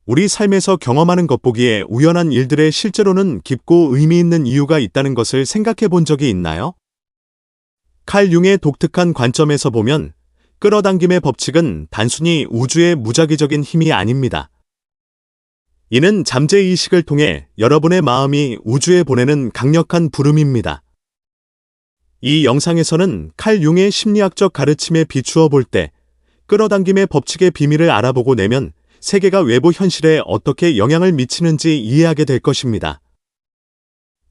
우리 삶에서 경험하는 것 보기에 우연한 일들에 실제로는 깊고 의미 있는 이유가 있다는 것을 생각해 본 적이 있나요? 칼 융의 독특한 관점에서 보면 끌어당김의 법칙은 단순히 우주의 무작위적인 힘이 아닙니다. 이는 잠재의식을 통해 여러분의 마음이 우주에 보내는 강력한 부름입니다. 이 영상에서는 칼 융의 심리학적 가르침에 비추어 볼 때 끌어당김의 법칙의 비밀을 알아보고 내면 세계가 외부 현실에 어떻게 영향을 미치는지 이해하게 될 것입니다.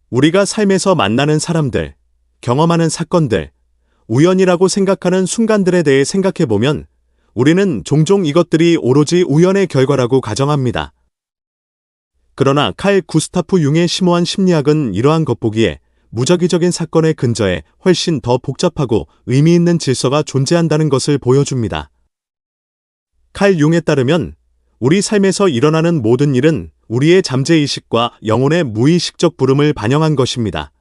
우리가 삶에서 만나는 사람들, 경험하는 사건들, 우연이라고 생각하는 순간들에 대해 생각해 보면 우리는 종종 이것들이 오로지 우연의 결과라고 가정합니다. 그러나 칼 구스타프 융의 심오한 심리학은 이러한 겉보기에 무작위적인 사건의 근저에 훨씬 더 복잡하고 의미 있는 질서가 존재한다는 것을 보여줍니다. 칼 융에 따르면 우리 삶에서 일어나는 모든 일은 우리의 잠재의식과 영혼의 무의식적 부름을 반영한 것입니다.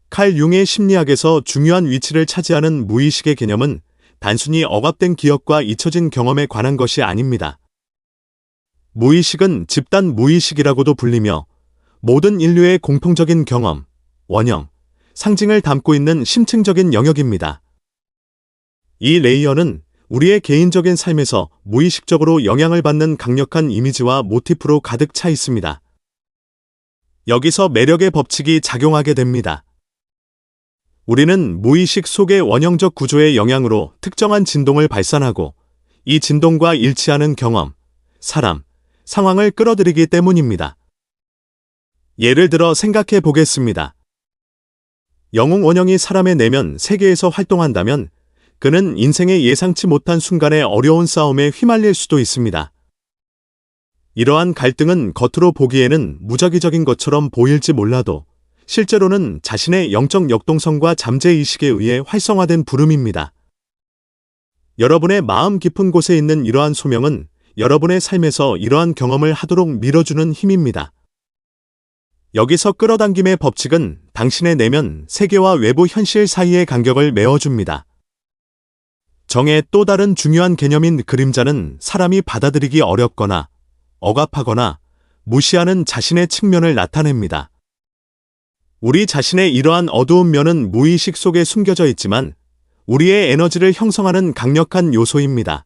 칼 융의 심리학에서 중요한 위치를 차지하는 무의식의 개념은 단순히 억압된 기억과 잊혀진 경험에 관한 것이 아닙니다. 무의식은 집단 무의식이라고도 불리며 모든 인류의 공통적인 경험, 원형, 상징을 담고 있는 심층적인 영역입니다. 이 레이어는 우리의 개인적인 삶에서 무의식적으로 영향을 받는 강력한 이미지와 모티프로 가득 차 있습니다. 여기서 매력의 법칙이 작용하게 됩니다. 우리는 무의식 속의 원형적 구조의 영향으로 특정한 진동을 발산하고 이 진동과 일치하는 경험, 사람, 상황을 끌어들이기 때문입니다. 예를 들어 생각해 보겠습니다. 영웅 원형이 사람의 내면 세계에서 활동한다면 그는 인생의 예상치 못한 순간에 어려운 싸움에 휘말릴 수도 있습니다. 이러한 갈등은 겉으로 보기에는 무작위적인 것처럼 보일지 몰라도 실제로는 자신의 영적 역동성과 잠재의식에 의해 활성화된 부름입니다. 여러분의 마음 깊은 곳에 있는 이러한 소명은 여러분의 삶에서 이러한 경험을 하도록 밀어주는 힘입니다. 여기서 끌어당김의 법칙은 당신의 내면 세계와 외부 현실 사이의 간격을 메워줍니다. 정의 또 다른 중요한 개념인 그림자는 사람이 받아들이기 어렵거나 억압하거나 무시하는 자신의 측면을 나타냅니다. 우리 자신의 이러한 어두운 면은 무의식 속에 숨겨져 있지만 우리의 에너지를 형성하는 강력한 요소입니다.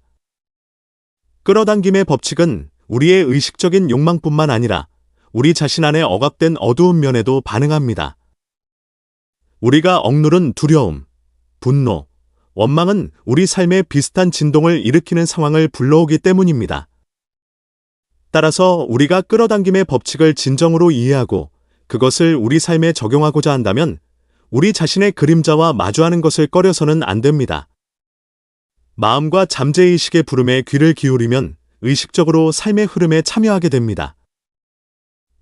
끌어당김의 법칙은 우리의 의식적인 욕망뿐만 아니라 우리 자신 안에 억압된 어두운 면에도 반응합니다. 우리가 억누른 두려움, 분노, 원망은 우리 삶에 비슷한 진동을 일으키는 상황을 불러오기 때문입니다. 따라서 우리가 끌어당김의 법칙을 진정으로 이해하고 그것을 우리 삶에 적용하고자 한다면 우리 자신의 그림자와 마주하는 것을 꺼려서는 안 됩니다. 마음과 잠재의식의 부름에 귀를 기울이면 의식적으로 삶의 흐름에 참여하게 됩니다.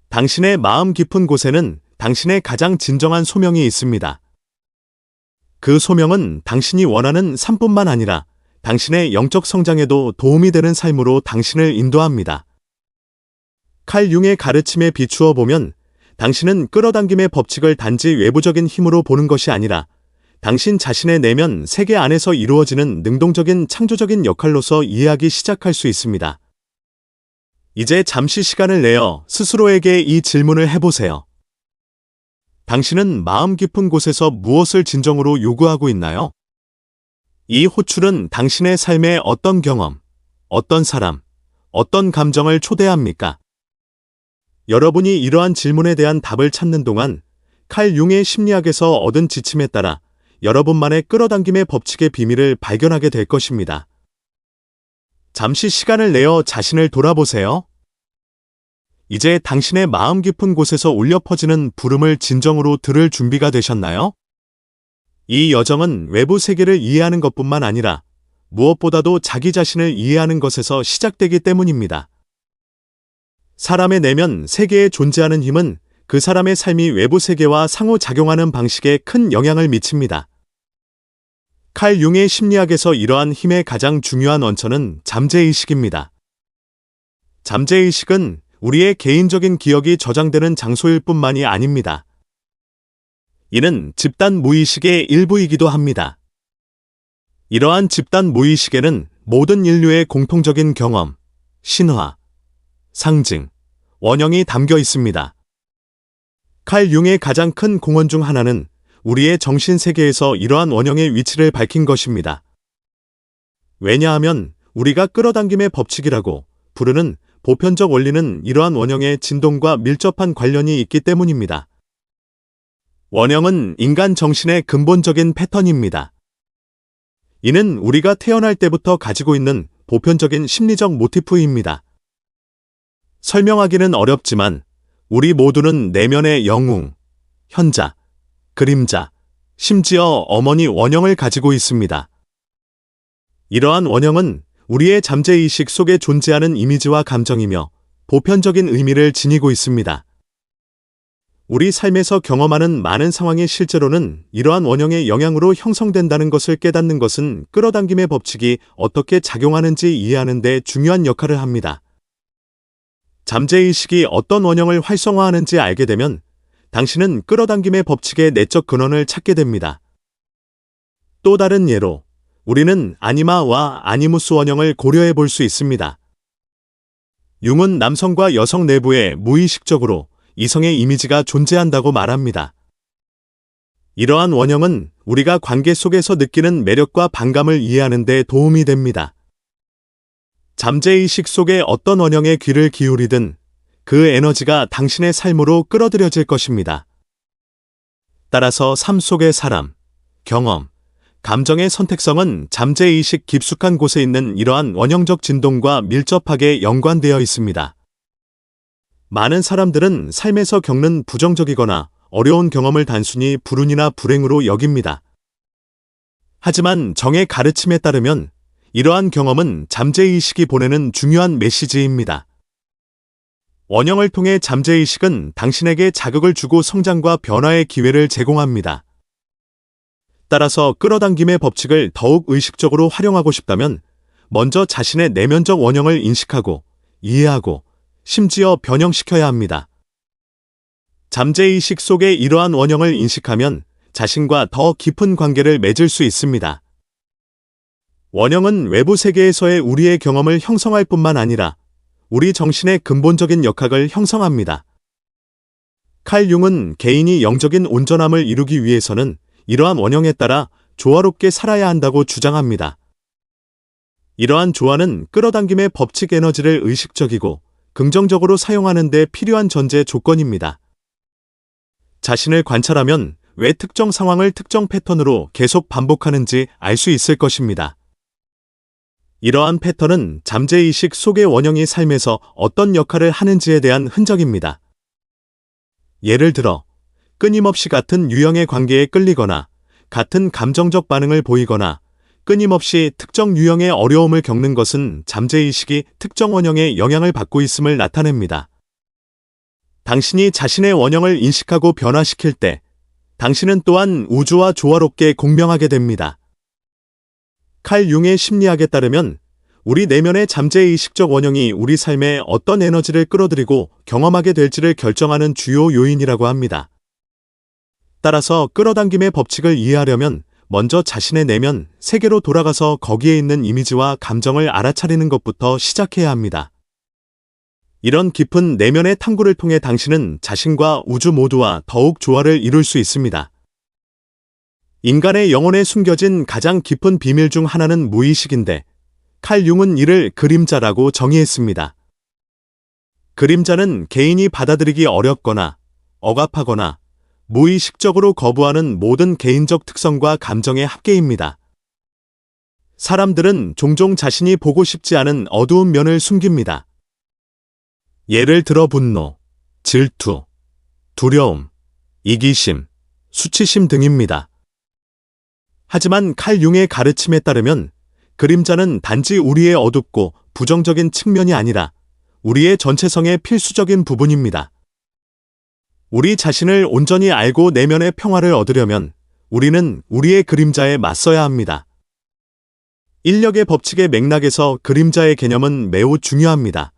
당신의 마음 깊은 곳에는 당신의 가장 진정한 소명이 있습니다. 그 소명은 당신이 원하는 삶뿐만 아니라 당신의 영적 성장에도 도움이 되는 삶으로 당신을 인도합니다. 칼 융의 가르침에 비추어 보면 당신은 끌어당김의 법칙을 단지 외부적인 힘으로 보는 것이 아니라 당신 자신의 내면 세계 안에서 이루어지는 능동적인 창조적인 역할로서 이해하기 시작할 수 있습니다. 이제 잠시 시간을 내어 스스로에게 이 질문을 해보세요. 당신은 마음 깊은 곳에서 무엇을 진정으로 요구하고 있나요? 이 호출은 당신의 삶에 어떤 경험, 어떤 사람, 어떤 감정을 초대합니까? 여러분이 이러한 질문에 대한 답을 찾는 동안 칼 융의 심리학에서 얻은 지침에 따라 여러분만의 끌어당김의 법칙의 비밀을 발견하게 될 것입니다. 잠시 시간을 내어 자신을 돌아보세요. 이제 당신의 마음 깊은 곳에서 울려 퍼지는 부름을 진정으로 들을 준비가 되셨나요? 이 여정은 외부 세계를 이해하는 것뿐만 아니라 무엇보다도 자기 자신을 이해하는 것에서 시작되기 때문입니다. 사람의 내면 세계에 존재하는 힘은 그 사람의 삶이 외부 세계와 상호작용하는 방식에 큰 영향을 미칩니다. 칼 융의 심리학에서 이러한 힘의 가장 중요한 원천은 잠재의식입니다. 잠재의식은 우리의 개인적인 기억이 저장되는 장소일 뿐만이 아닙니다. 이는 집단 무의식의 일부이기도 합니다. 이러한 집단 무의식에는 모든 인류의 공통적인 경험, 신화, 상징, 원형이 담겨 있습니다. 칼 융의 가장 큰 공헌 중 하나는 우리의 정신 세계에서 이러한 원형의 위치를 밝힌 것입니다. 왜냐하면 우리가 끌어당김의 법칙이라고 부르는 보편적 원리는 이러한 원형의 진동과 밀접한 관련이 있기 때문입니다. 원형은 인간 정신의 근본적인 패턴입니다. 이는 우리가 태어날 때부터 가지고 있는 보편적인 심리적 모티프입니다. 설명하기는 어렵지만 우리 모두는 내면의 영웅, 현자, 그림자, 심지어 어머니 원형을 가지고 있습니다. 이러한 원형은 우리의 잠재의식 속에 존재하는 이미지와 감정이며 보편적인 의미를 지니고 있습니다. 우리 삶에서 경험하는 많은 상황이 실제로는 이러한 원형의 영향으로 형성된다는 것을 깨닫는 것은 끌어당김의 법칙이 어떻게 작용하는지 이해하는 데 중요한 역할을 합니다. 잠재의식이 어떤 원형을 활성화하는지 알게 되면 당신은 끌어당김의 법칙의 내적 근원을 찾게 됩니다. 또 다른 예로 우리는 아니마와 아니무스 원형을 고려해 볼 수 있습니다. 융은 남성과 여성 내부에 무의식적으로 이성의 이미지가 존재한다고 말합니다. 이러한 원형은 우리가 관계 속에서 느끼는 매력과 반감을 이해하는 데 도움이 됩니다. 잠재의식 속에 어떤 원형에 귀를 기울이든 그 에너지가 당신의 삶으로 끌어들여질 것입니다. 따라서 삶 속의 사람, 경험, 감정의 선택성은 잠재의식 깊숙한 곳에 있는 이러한 원형적 진동과 밀접하게 연관되어 있습니다. 많은 사람들은 삶에서 겪는 부정적이거나 어려운 경험을 단순히 불운이나 불행으로 여깁니다. 하지만 정의 가르침에 따르면 이러한 경험은 잠재의식이 보내는 중요한 메시지입니다. 원형을 통해 잠재의식은 당신에게 자극을 주고 성장과 변화의 기회를 제공합니다. 따라서 끌어당김의 법칙을 더욱 의식적으로 활용하고 싶다면 먼저 자신의 내면적 원형을 인식하고 이해하고 심지어 변형시켜야 합니다. 잠재의식 속에 이러한 원형을 인식하면 자신과 더 깊은 관계를 맺을 수 있습니다. 원형은 외부 세계에서의 우리의 경험을 형성할 뿐만 아니라 우리 정신의 근본적인 역학을 형성합니다. 칼 융은 개인이 영적인 온전함을 이루기 위해서는 이러한 원형에 따라 조화롭게 살아야 한다고 주장합니다. 이러한 조화는 끌어당김의 법칙 에너지를 의식적이고 긍정적으로 사용하는 데 필요한 전제 조건입니다. 자신을 관찰하면 왜 특정 상황을 특정 패턴으로 계속 반복하는지 알 수 있을 것입니다. 이러한 패턴은 잠재의식 속의 원형이 삶에서 어떤 역할을 하는지에 대한 흔적입니다. 예를 들어, 끊임없이 같은 유형의 관계에 끌리거나 같은 감정적 반응을 보이거나 끊임없이 특정 유형의 어려움을 겪는 것은 잠재의식이 특정 원형에 영향을 받고 있음을 나타냅니다. 당신이 자신의 원형을 인식하고 변화시킬 때 당신은 또한 우주와 조화롭게 공명하게 됩니다. 칼 융의 심리학에 따르면 우리 내면의 잠재의식적 원형이 우리 삶에 어떤 에너지를 끌어들이고 경험하게 될지를 결정하는 주요 요인이라고 합니다. 따라서 끌어당김의 법칙을 이해하려면 먼저 자신의 내면, 세계로 돌아가서 거기에 있는 이미지와 감정을 알아차리는 것부터 시작해야 합니다. 이런 깊은 내면의 탐구를 통해 당신은 자신과 우주 모두와 더욱 조화를 이룰 수 있습니다. 인간의 영혼에 숨겨진 가장 깊은 비밀 중 하나는 무의식인데 칼 융은 이를 그림자라고 정의했습니다. 그림자는 개인이 받아들이기 어렵거나 억압하거나 무의식적으로 거부하는 모든 개인적 특성과 감정의 합계입니다. 사람들은 종종 자신이 보고 싶지 않은 어두운 면을 숨깁니다. 예를 들어 분노, 질투, 두려움, 이기심, 수치심 등입니다. 하지만 칼 융의 가르침에 따르면 그림자는 단지 우리의 어둡고 부정적인 측면이 아니라 우리의 전체성의 필수적인 부분입니다. 우리 자신을 온전히 알고 내면의 평화를 얻으려면 우리는 우리의 그림자에 맞서야 합니다. 인력의 법칙의 맥락에서 그림자의 개념은 매우 중요합니다.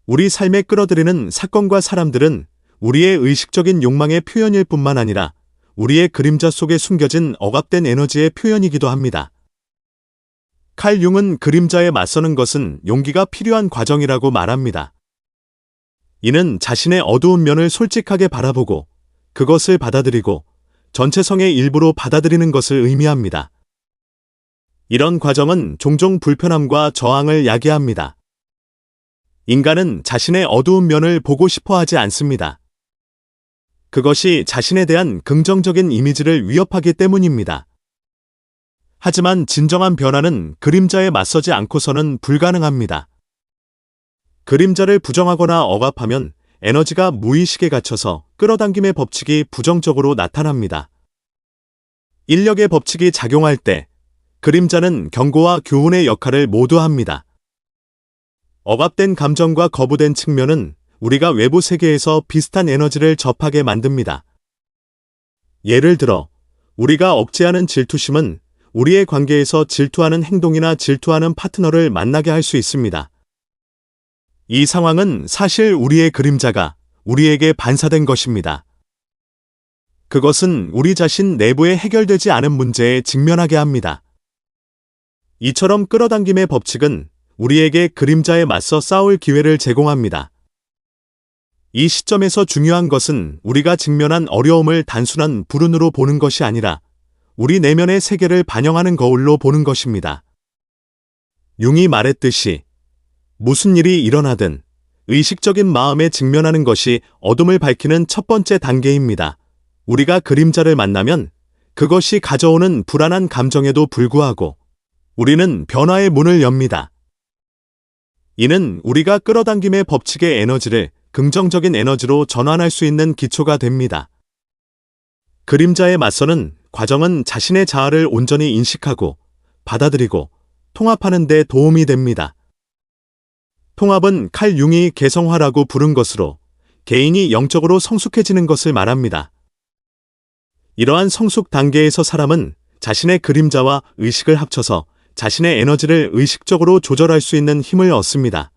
우리 삶에 끌어들이는 사건과 사람들은 우리의 의식적인 욕망의 표현일 뿐만 아니라 우리의 그림자 속에 숨겨진 억압된 에너지의 표현이기도 합니다. 칼 융은 그림자에 맞서는 것은 용기가 필요한 과정이라고 말합니다. 이는 자신의 어두운 면을 솔직하게 바라보고 그것을 받아들이고 전체성의 일부로 받아들이는 것을 의미합니다. 이런 과정은 종종 불편함과 저항을 야기합니다. 인간은 자신의 어두운 면을 보고 싶어 하지 않습니다. 그것이 자신에 대한 긍정적인 이미지를 위협하기 때문입니다. 하지만 진정한 변화는 그림자에 맞서지 않고서는 불가능합니다. 그림자를 부정하거나 억압하면 에너지가 무의식에 갇혀서 끌어당김의 법칙이 부정적으로 나타납니다. 인력의 법칙이 작용할 때 그림자는 경고와 교훈의 역할을 모두 합니다. 억압된 감정과 거부된 측면은 우리가 외부 세계에서 비슷한 에너지를 접하게 만듭니다. 예를 들어, 우리가 억제하는 질투심은 우리의 관계에서 질투하는 행동이나 질투하는 파트너를 만나게 할 수 있습니다. 이 상황은 사실 우리의 그림자가 우리에게 반사된 것입니다. 그것은 우리 자신 내부에 해결되지 않은 문제에 직면하게 합니다. 이처럼 끌어당김의 법칙은 우리에게 그림자에 맞서 싸울 기회를 제공합니다. 이 시점에서 중요한 것은 우리가 직면한 어려움을 단순한 불운으로 보는 것이 아니라 우리 내면의 세계를 반영하는 거울로 보는 것입니다. 융이 말했듯이 무슨 일이 일어나든 의식적인 마음에 직면하는 것이 어둠을 밝히는 첫 번째 단계입니다. 우리가 그림자를 만나면 그것이 가져오는 불안한 감정에도 불구하고 우리는 변화의 문을 엽니다. 이는 우리가 끌어당김의 법칙의 에너지를 긍정적인 에너지로 전환할 수 있는 기초가 됩니다. 그림자에 맞서는 과정은 자신의 자아를 온전히 인식하고 받아들이고 통합하는 데 도움이 됩니다. 통합은 칼 융이 개성화라고 부른 것으로 개인이 영적으로 성숙해지는 것을 말합니다. 이러한 성숙 단계에서 사람은 자신의 그림자와 의식을 합쳐서 자신의 에너지를 의식적으로 조절할 수 있는 힘을 얻습니다.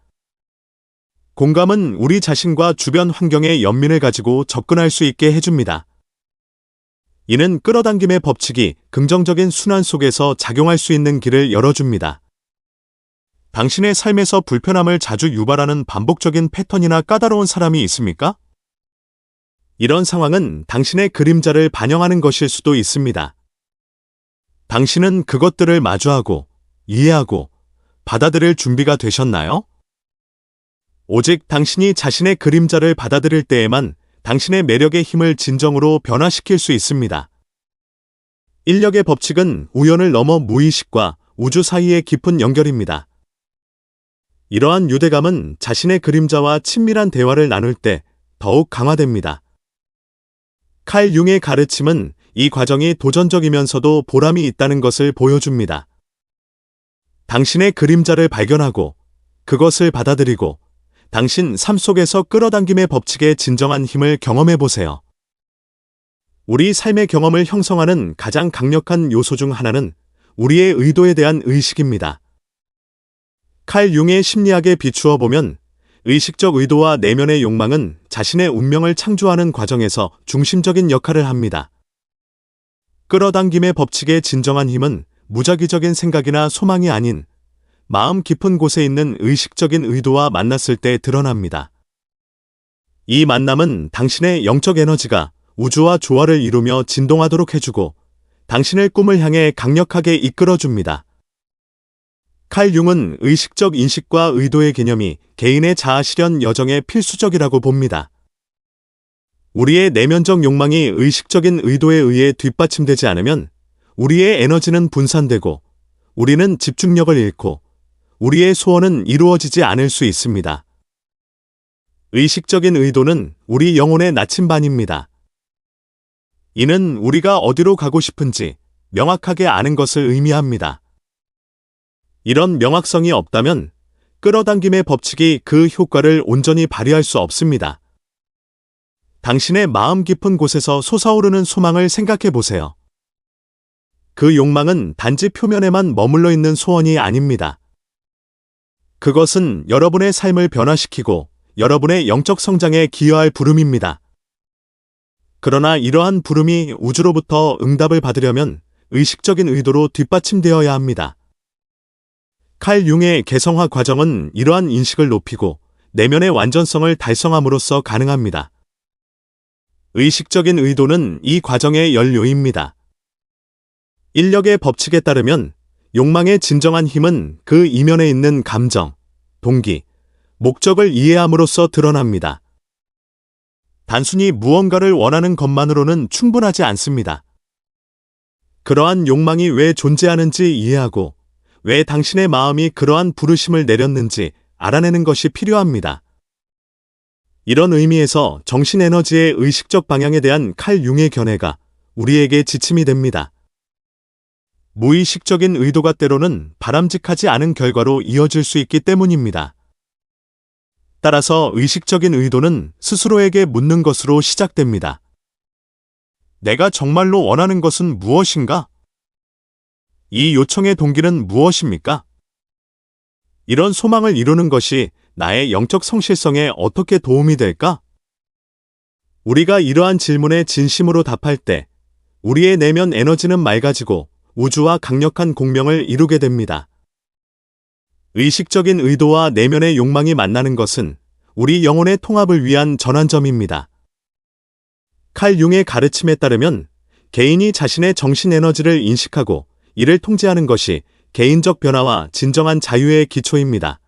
공감은 우리 자신과 주변 환경의 연민을 가지고 접근할 수 있게 해줍니다. 이는 끌어당김의 법칙이 긍정적인 순환 속에서 작용할 수 있는 길을 열어줍니다. 당신의 삶에서 불편함을 자주 유발하는 반복적인 패턴이나 까다로운 사람이 있습니까? 이런 상황은 당신의 그림자를 반영하는 것일 수도 있습니다. 당신은 그것들을 마주하고 이해하고 받아들일 준비가 되셨나요? 오직 당신이 자신의 그림자를 받아들일 때에만 당신의 매력의 힘을 진정으로 변화시킬 수 있습니다. 인력의 법칙은 우연을 넘어 무의식과 우주 사이의 깊은 연결입니다. 이러한 유대감은 자신의 그림자와 친밀한 대화를 나눌 때 더욱 강화됩니다. 칼 융의 가르침은 이 과정이 도전적이면서도 보람이 있다는 것을 보여줍니다. 당신의 그림자를 발견하고 그것을 받아들이고 당신 삶 속에서 끌어당김의 법칙의 진정한 힘을 경험해 보세요. 우리 삶의 경험을 형성하는 가장 강력한 요소 중 하나는 우리의 의도에 대한 의식입니다. 칼 융의 심리학에 비추어 보면 의식적 의도와 내면의 욕망은 자신의 운명을 창조하는 과정에서 중심적인 역할을 합니다. 끌어당김의 법칙의 진정한 힘은 무작위적인 생각이나 소망이 아닌 마음 깊은 곳에 있는 의식적인 의도와 만났을 때 드러납니다. 이 만남은 당신의 영적 에너지가 우주와 조화를 이루며 진동하도록 해주고 당신의 꿈을 향해 강력하게 이끌어줍니다. 칼 융은 의식적 인식과 의도의 개념이 개인의 자아 실현 여정에 필수적이라고 봅니다. 우리의 내면적 욕망이 의식적인 의도에 의해 뒷받침되지 않으면 우리의 에너지는 분산되고 우리는 집중력을 잃고 우리의 소원은 이루어지지 않을 수 있습니다. 의식적인 의도는 우리 영혼의 나침반입니다. 이는 우리가 어디로 가고 싶은지 명확하게 아는 것을 의미합니다. 이런 명확성이 없다면 끌어당김의 법칙이 그 효과를 온전히 발휘할 수 없습니다. 당신의 마음 깊은 곳에서 솟아오르는 소망을 생각해 보세요. 그 욕망은 단지 표면에만 머물러 있는 소원이 아닙니다. 그것은 여러분의 삶을 변화시키고 여러분의 영적 성장에 기여할 부름입니다. 그러나 이러한 부름이 우주로부터 응답을 받으려면 의식적인 의도로 뒷받침되어야 합니다. 칼 융의 개성화 과정은 이러한 인식을 높이고 내면의 완전성을 달성함으로써 가능합니다. 의식적인 의도는 이 과정의 연료입니다. 인력의 법칙에 따르면 욕망의 진정한 힘은 그 이면에 있는 감정, 동기, 목적을 이해함으로써 드러납니다. 단순히 무언가를 원하는 것만으로는 충분하지 않습니다. 그러한 욕망이 왜 존재하는지 이해하고 왜 당신의 마음이 그러한 부르심을 내렸는지 알아내는 것이 필요합니다. 이런 의미에서 정신에너지의 의식적 방향에 대한 칼 융의 견해가 우리에게 지침이 됩니다. 무의식적인 의도가 때로는 바람직하지 않은 결과로 이어질 수 있기 때문입니다. 따라서 의식적인 의도는 스스로에게 묻는 것으로 시작됩니다. 내가 정말로 원하는 것은 무엇인가? 이 요청의 동기는 무엇입니까? 이런 소망을 이루는 것이 나의 영적 성실성에 어떻게 도움이 될까? 우리가 이러한 질문에 진심으로 답할 때 우리의 내면 에너지는 맑아지고 우주와 강력한 공명을 이루게 됩니다. 의식적인 의도와 내면의 욕망이 만나는 것은 우리 영혼의 통합을 위한 전환점입니다. 칼 융의 가르침에 따르면 개인이 자신의 정신 에너지를 인식하고 이를 통제하는 것이 개인적 변화와 진정한 자유의 기초입니다.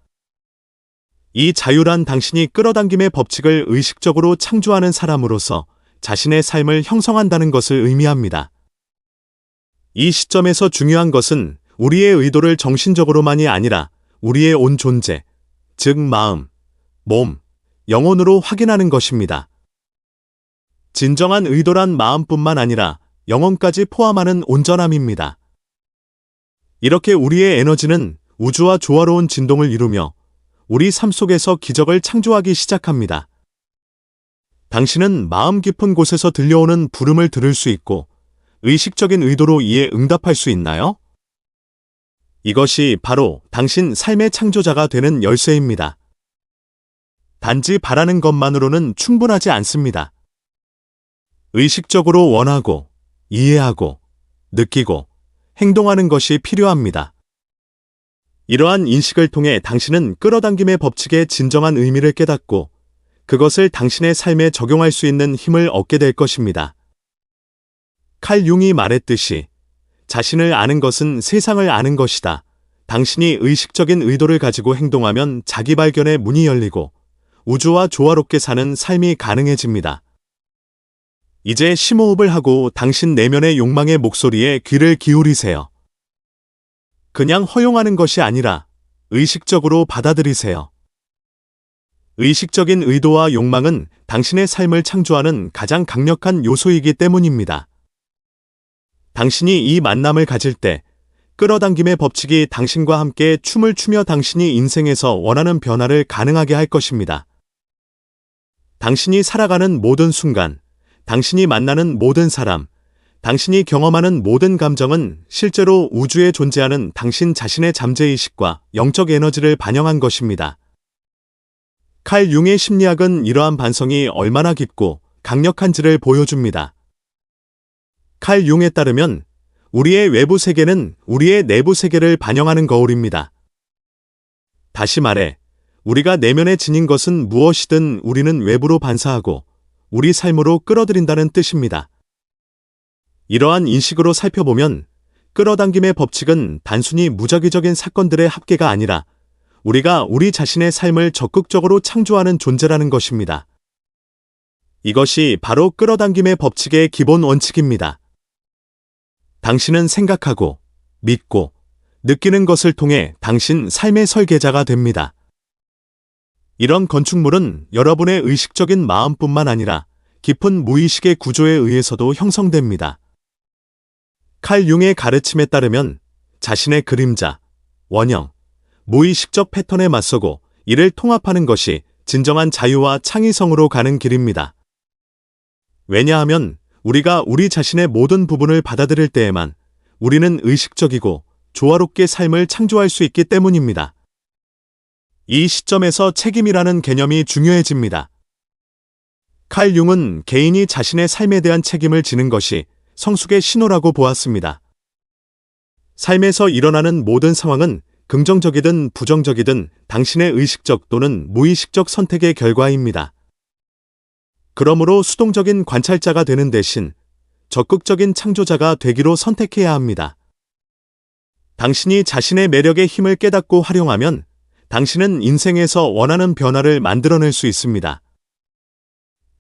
이 자유란 당신이 끌어당김의 법칙을 의식적으로 창조하는 사람으로서 자신의 삶을 형성한다는 것을 의미합니다. 이 시점에서 중요한 것은 우리의 의도를 정신적으로만이 아니라 우리의 온 존재, 즉 마음, 몸, 영혼으로 확인하는 것입니다. 진정한 의도란 마음뿐만 아니라 영혼까지 포함하는 온전함입니다. 이렇게 우리의 에너지는 우주와 조화로운 진동을 이루며 우리 삶 속에서 기적을 창조하기 시작합니다. 당신은 마음 깊은 곳에서 들려오는 부름을 들을 수 있고 의식적인 의도로 이에 응답할 수 있나요? 이것이 바로 당신 삶의 창조자가 되는 열쇠입니다. 단지 바라는 것만으로는 충분하지 않습니다. 의식적으로 원하고, 이해하고, 느끼고, 행동하는 것이 필요합니다. 이러한 인식을 통해 당신은 끌어당김의 법칙의 진정한 의미를 깨닫고 그것을 당신의 삶에 적용할 수 있는 힘을 얻게 될 것입니다. 칼 융이 말했듯이 자신을 아는 것은 세상을 아는 것이다. 당신이 의식적인 의도를 가지고 행동하면 자기 발견의 문이 열리고 우주와 조화롭게 사는 삶이 가능해집니다. 이제 심호흡을 하고 당신 내면의 욕망의 목소리에 귀를 기울이세요. 그냥 허용하는 것이 아니라 의식적으로 받아들이세요. 의식적인 의도와 욕망은 당신의 삶을 창조하는 가장 강력한 요소이기 때문입니다. 당신이 이 만남을 가질 때 끌어당김의 법칙이 당신과 함께 춤을 추며 당신이 인생에서 원하는 변화를 가능하게 할 것입니다. 당신이 살아가는 모든 순간, 당신이 만나는 모든 사람, 당신이 경험하는 모든 감정은 실제로 우주에 존재하는 당신 자신의 잠재의식과 영적 에너지를 반영한 것입니다. 칼 융의 심리학은 이러한 반성이 얼마나 깊고 강력한지를 보여줍니다. 칼 융에 따르면 우리의 외부 세계는 우리의 내부 세계를 반영하는 거울입니다. 다시 말해, 우리가 내면에 지닌 것은 무엇이든 우리는 외부로 반사하고 우리 삶으로 끌어들인다는 뜻입니다. 이러한 인식으로 살펴보면 끌어당김의 법칙은 단순히 무작위적인 사건들의 합계가 아니라 우리가 우리 자신의 삶을 적극적으로 창조하는 존재라는 것입니다. 이것이 바로 끌어당김의 법칙의 기본 원칙입니다. 당신은 생각하고, 믿고, 느끼는 것을 통해 당신 삶의 설계자가 됩니다. 이런 건축물은 여러분의 의식적인 마음뿐만 아니라 깊은 무의식의 구조에 의해서도 형성됩니다. 칼 융의 가르침에 따르면 자신의 그림자, 원형, 무의식적 패턴에 맞서고 이를 통합하는 것이 진정한 자유와 창의성으로 가는 길입니다. 왜냐하면 우리가 우리 자신의 모든 부분을 받아들일 때에만 우리는 의식적이고 조화롭게 삶을 창조할 수 있기 때문입니다. 이 시점에서 책임이라는 개념이 중요해집니다. 칼 융은 개인이 자신의 삶에 대한 책임을 지는 것이 성숙의 신호라고 보았습니다. 삶에서 일어나는 모든 상황은 긍정적이든 부정적이든 당신의 의식적 또는 무의식적 선택의 결과입니다. 그러므로 수동적인 관찰자가 되는 대신 적극적인 창조자가 되기로 선택해야 합니다. 당신이 자신의 매력의 힘을 깨닫고 활용하면 당신은 인생에서 원하는 변화를 만들어낼 수 있습니다.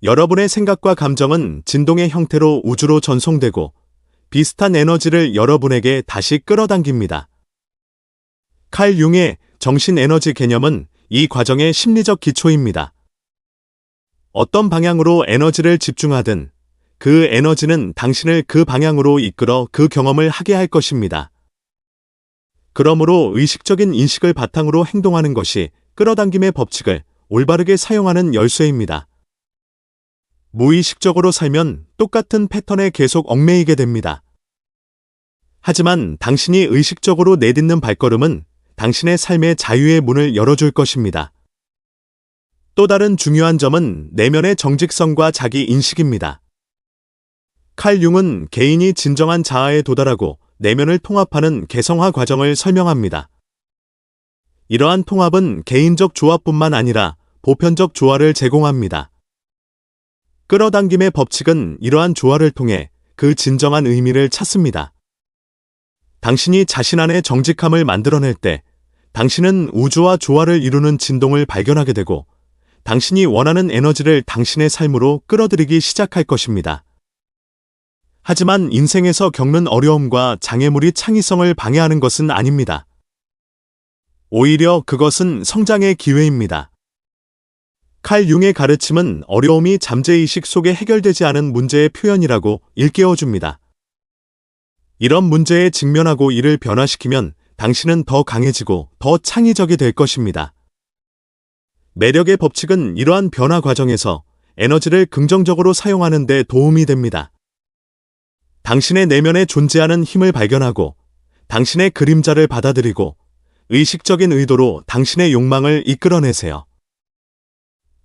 여러분의 생각과 감정은 진동의 형태로 우주로 전송되고 비슷한 에너지를 여러분에게 다시 끌어당깁니다. 칼 융의 정신 에너지 개념은 이 과정의 심리적 기초입니다. 어떤 방향으로 에너지를 집중하든 그 에너지는 당신을 그 방향으로 이끌어 그 경험을 하게 할 것입니다. 그러므로 의식적인 인식을 바탕으로 행동하는 것이 끌어당김의 법칙을 올바르게 사용하는 열쇠입니다. 무의식적으로 살면 똑같은 패턴에 계속 얽매이게 됩니다. 하지만 당신이 의식적으로 내딛는 발걸음은 당신의 삶의 자유의 문을 열어줄 것입니다. 또 다른 중요한 점은 내면의 정직성과 자기 인식입니다. 칼 융은 개인이 진정한 자아에 도달하고 내면을 통합하는 개성화 과정을 설명합니다. 이러한 통합은 개인적 조화뿐만 아니라 보편적 조화를 제공합니다. 끌어당김의 법칙은 이러한 조화를 통해 그 진정한 의미를 찾습니다. 당신이 자신 안의 정직함을 만들어낼 때 당신은 우주와 조화를 이루는 진동을 발견하게 되고 당신이 원하는 에너지를 당신의 삶으로 끌어들이기 시작할 것입니다. 하지만 인생에서 겪는 어려움과 장애물이 창의성을 방해하는 것은 아닙니다. 오히려 그것은 성장의 기회입니다. 칼 융의 가르침은 어려움이 잠재의식 속에 해결되지 않은 문제의 표현이라고 일깨워줍니다. 이런 문제에 직면하고 이를 변화시키면 당신은 더 강해지고 더 창의적이 될 것입니다. 매력의 법칙은 이러한 변화 과정에서 에너지를 긍정적으로 사용하는 데 도움이 됩니다. 당신의 내면에 존재하는 힘을 발견하고 당신의 그림자를 받아들이고 의식적인 의도로 당신의 욕망을 이끌어내세요.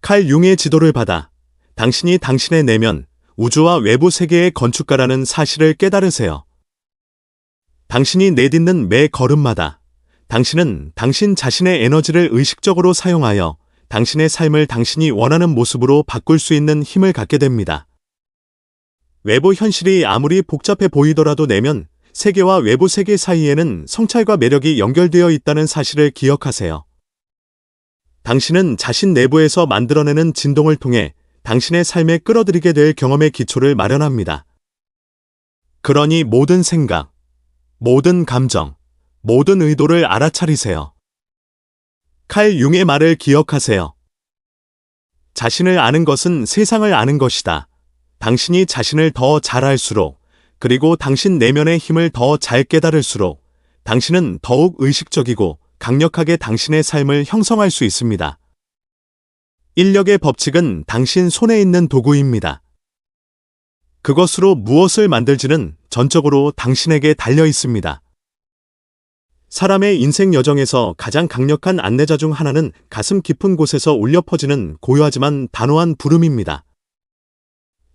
칼 융의 지도를 받아 당신이 당신의 내면, 우주와 외부 세계의 건축가라는 사실을 깨달으세요. 당신이 내딛는 매 걸음마다 당신은 당신 자신의 에너지를 의식적으로 사용하여 당신의 삶을 당신이 원하는 모습으로 바꿀 수 있는 힘을 갖게 됩니다. 외부 현실이 아무리 복잡해 보이더라도 내면 세계와 외부 세계 사이에는 성찰과 매력이 연결되어 있다는 사실을 기억하세요. 당신은 자신 내부에서 만들어내는 진동을 통해 당신의 삶에 끌어들이게 될 경험의 기초를 마련합니다. 그러니 모든 생각, 모든 감정, 모든 의도를 알아차리세요. 칼 융의 말을 기억하세요. 자신을 아는 것은 세상을 아는 것이다. 당신이 자신을 더 잘 알수록, 그리고 당신 내면의 힘을 더 잘 깨달을수록 당신은 더욱 의식적이고 강력하게 당신의 삶을 형성할 수 있습니다. 인력의 법칙은 당신 손에 있는 도구입니다. 그것으로 무엇을 만들지는 전적으로 당신에게 달려 있습니다. 사람의 인생 여정에서 가장 강력한 안내자 중 하나는 가슴 깊은 곳에서 울려 퍼지는 고요하지만 단호한 부름입니다.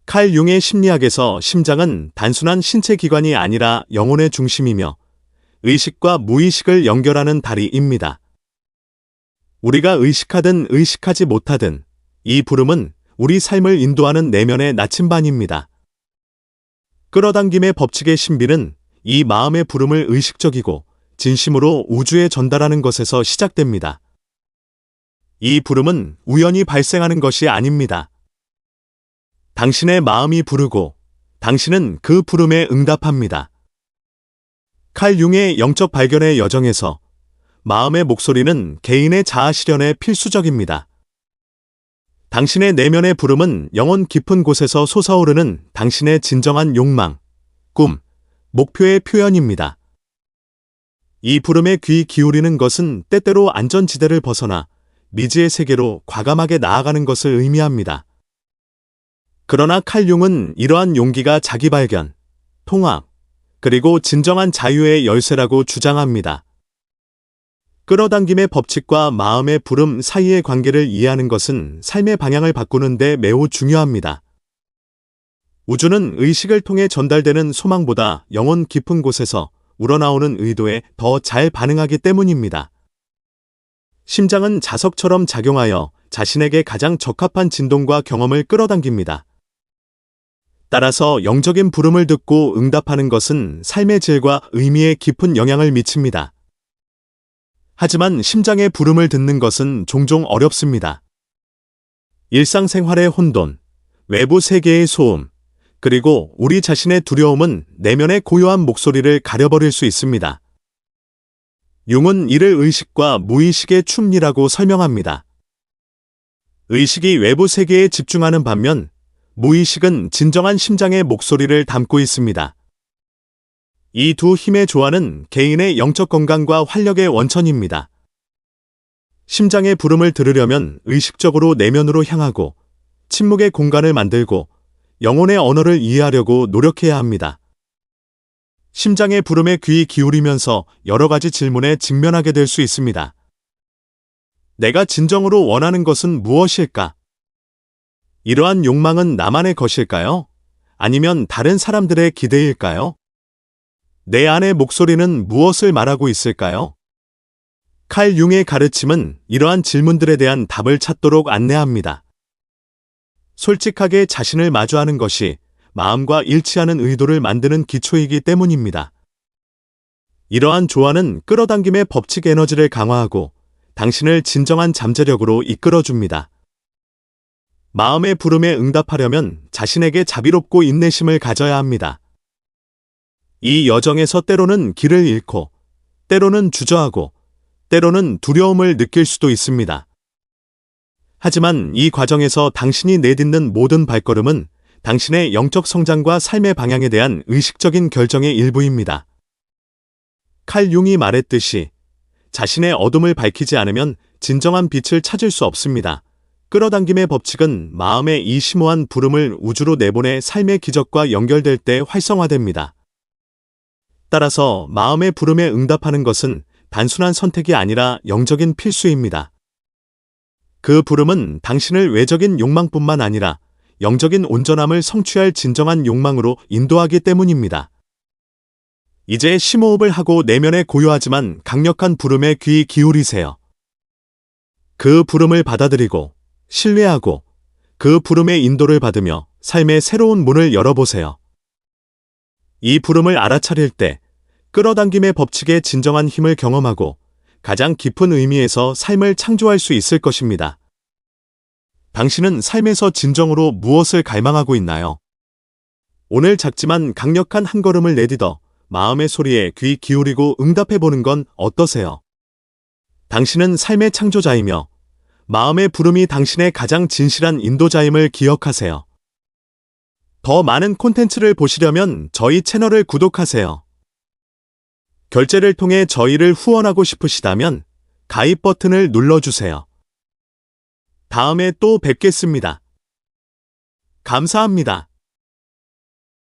칼 융의 심리학에서 심장은 단순한 신체 기관이 아니라 영혼의 중심이며 의식과 무의식을 연결하는 다리입니다. 우리가 의식하든 의식하지 못하든 이 부름은 우리 삶을 인도하는 내면의 나침반입니다. 끌어당김의 법칙의 신비는 이 마음의 부름을 의식적이고 진심으로 우주에 전달하는 것에서 시작됩니다. 이 부름은 우연히 발생하는 것이 아닙니다. 당신의 마음이 부르고 당신은 그 부름에 응답합니다. 칼 융의 영적 발견의 여정에서 마음의 목소리는 개인의 자아 실현에 필수적입니다. 당신의 내면의 부름은 영혼 깊은 곳에서 솟아오르는 당신의 진정한 욕망, 꿈, 목표의 표현입니다. 이 부름에 귀 기울이는 것은 때때로 안전지대를 벗어나 미지의 세계로 과감하게 나아가는 것을 의미합니다. 그러나 칼 융은 이러한 용기가 자기 발견, 통합, 그리고 진정한 자유의 열쇠라고 주장합니다. 끌어당김의 법칙과 마음의 부름 사이의 관계를 이해하는 것은 삶의 방향을 바꾸는 데 매우 중요합니다. 우주는 의식을 통해 전달되는 소망보다 영혼 깊은 곳에서 우러나오는 의도에 더 잘 반응하기 때문입니다. 심장은 자석처럼 작용하여 자신에게 가장 적합한 진동과 경험을 끌어당깁니다. 따라서 영적인 부름을 듣고 응답하는 것은 삶의 질과 의미에 깊은 영향을 미칩니다. 하지만 심장의 부름을 듣는 것은 종종 어렵습니다. 일상생활의 혼돈, 외부 세계의 소음, 그리고 우리 자신의 두려움은 내면의 고요한 목소리를 가려버릴 수 있습니다. 융은 이를 의식과 무의식의 춤이라고 설명합니다. 의식이 외부 세계에 집중하는 반면 무의식은 진정한 심장의 목소리를 담고 있습니다. 이 두 힘의 조화는 개인의 영적 건강과 활력의 원천입니다. 심장의 부름을 들으려면 의식적으로 내면으로 향하고 침묵의 공간을 만들고 영혼의 언어를 이해하려고 노력해야 합니다. 심장의 부름에 귀 기울이면서 여러 가지 질문에 직면하게 될 수 있습니다. 내가 진정으로 원하는 것은 무엇일까? 이러한 욕망은 나만의 것일까요? 아니면 다른 사람들의 기대일까요? 내 안의 목소리는 무엇을 말하고 있을까요? 칼 융의 가르침은 이러한 질문들에 대한 답을 찾도록 안내합니다. 솔직하게 자신을 마주하는 것이 마음과 일치하는 의도를 만드는 기초이기 때문입니다. 이러한 조화는 끌어당김의 법칙 에너지를 강화하고 당신을 진정한 잠재력으로 이끌어줍니다. 마음의 부름에 응답하려면 자신에게 자비롭고 인내심을 가져야 합니다. 이 여정에서 때로는 길을 잃고, 때로는 주저하고, 때로는 두려움을 느낄 수도 있습니다. 하지만 이 과정에서 당신이 내딛는 모든 발걸음은 당신의 영적 성장과 삶의 방향에 대한 의식적인 결정의 일부입니다. 칼 융이 말했듯이 자신의 어둠을 밝히지 않으면 진정한 빛을 찾을 수 없습니다. 끌어당김의 법칙은 마음의 이 심오한 부름을 우주로 내보내 삶의 기적과 연결될 때 활성화됩니다. 따라서 마음의 부름에 응답하는 것은 단순한 선택이 아니라 영적인 필수입니다. 그 부름은 당신을 외적인 욕망뿐만 아니라 영적인 온전함을 성취할 진정한 욕망으로 인도하기 때문입니다. 이제 심호흡을 하고 내면의 고요하지만 강력한 부름에 귀 기울이세요. 그 부름을 받아들이고 신뢰하고 그 부름의 인도를 받으며 삶의 새로운 문을 열어보세요. 이 부름을 알아차릴 때 끌어당김의 법칙의 진정한 힘을 경험하고 가장 깊은 의미에서 삶을 창조할 수 있을 것입니다. 당신은 삶에서 진정으로 무엇을 갈망하고 있나요? 오늘 작지만 강력한 한 걸음을 내딛어 마음의 소리에 귀 기울이고 응답해보는 건 어떠세요? 당신은 삶의 창조자이며 마음의 부름이 당신의 가장 진실한 인도자임을 기억하세요. 더 많은 콘텐츠를 보시려면 저희 채널을 구독하세요. 결제를 통해 저희를 후원하고 싶으시다면 가입 버튼을 눌러주세요. 다음에 또 뵙겠습니다. 감사합니다.